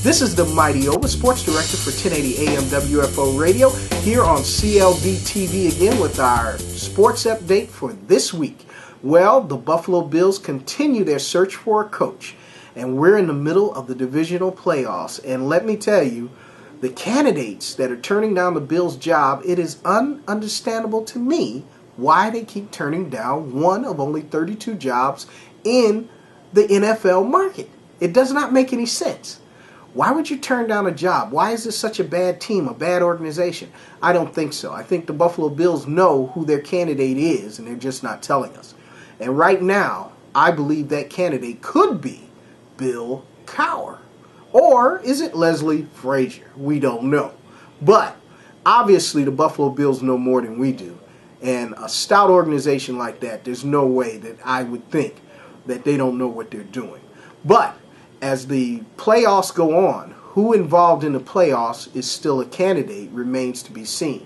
This is the Mighty Oba, Sports Director for 1080 AM WFO Radio, here on CLB TV again with our sports update for this week. Well, the Buffalo Bills continue their search for a coach, and we're in the middle of the divisional playoffs. And let me tell you, the candidates that are turning down the Bills' job, it is ununderstandable to me why they keep turning down one of only 32 jobs in the NFL market. It does not make any sense. Why would you turn down a job? Why is this such a bad team, a bad organization? I don't think so. I think the Buffalo Bills know who their candidate is, and they're just not telling us. And right now, I believe that candidate could be Bill Cowher. Or is it Leslie Frazier? We don't know. But obviously, the Buffalo Bills know more than we do. And a stout organization like that, there's no way that I would think that they don't know what they're doing. But as the playoffs go on, who involved in the playoffs is still a candidate remains to be seen.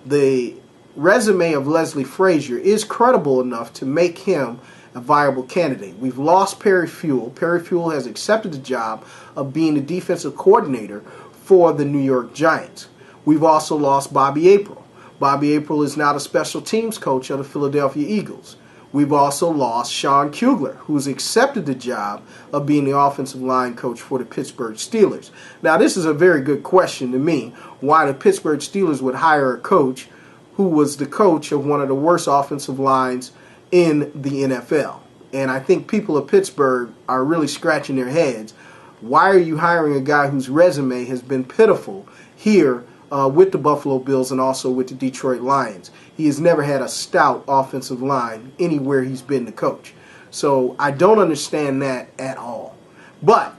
The resume of Leslie Frazier is credible enough to make him a viable candidate. We've lost Perry Fewell. Perry Fewell has accepted the job of being the defensive coordinator for the New York Giants. We've also lost Bobby April. Bobby April is now the special teams coach of the Philadelphia Eagles. We've also lost Sean Kugler, who's accepted the job of being the offensive line coach for the Pittsburgh Steelers. Now, this is a very good question to me, why the Pittsburgh Steelers would hire a coach who was the coach of one of the worst offensive lines in the NFL. And I think people of Pittsburgh are really scratching their heads. Why are you hiring a guy whose resume has been pitiful here with the Buffalo Bills and also with the Detroit Lions? He has never had a stout offensive line anywhere he's been the coach. So I don't understand that at all. But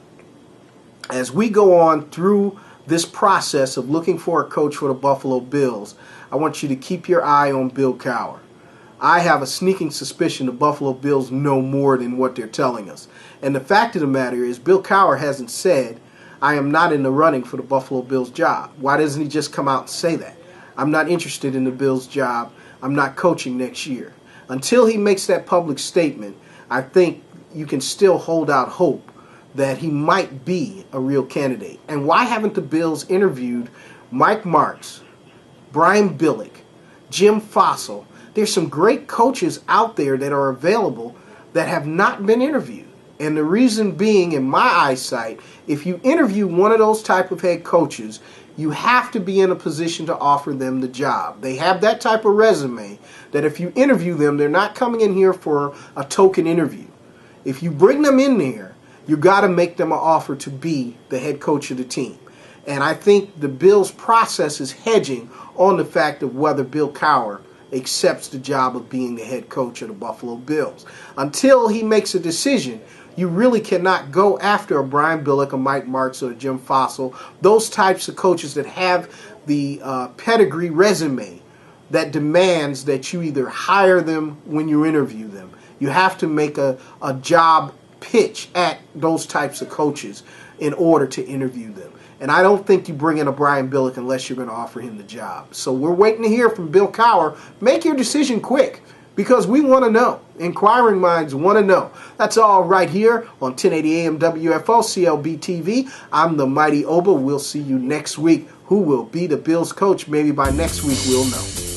as we go on through this process of looking for a coach for the Buffalo Bills, I want you to keep your eye on Bill Cowher. I have a sneaking suspicion the Buffalo Bills know more than what they're telling us. And the fact of the matter is, Bill Cowher hasn't said, I am not in the running for the Buffalo Bills job. Why doesn't he just come out and say that? I'm not interested in the Bills job. I'm not coaching next year. Until he makes that public statement, I think you can still hold out hope that he might be a real candidate. And why haven't the Bills interviewed Mike Martz, Brian Billick, Jim Fassel? There's some great coaches out there that are available that have not been interviewed. And the reason being, in my eyesight, if you interview one of those type of head coaches, you have to be in a position to offer them the job. They have that type of resume that if you interview them, they're not coming in here for a token interview. If you bring them in there, you got to make them an offer to be the head coach of the team. And I think the Bills' process is hedging on the fact of whether Bill Cowher accepts the job of being the head coach of the Buffalo Bills. Until he makes a decision, you really cannot go after a Brian Billick, a Mike Martz, or a Jim Fassel, those types of coaches that have the pedigree resume that demands that you either hire them when you interview them. You have to make a job pitch at those types of coaches in order to interview them. And I don't think you bring in a Brian Billick unless you're going to offer him the job. So we're waiting to hear from Bill Cowher. Make your decision quick, because we want to know. Inquiring minds want to know. That's all right here on 1080 AM WFO CLB TV. I'm the Mighty Oba. We'll see you next week. Who will be the Bills coach? Maybe by next week we'll know.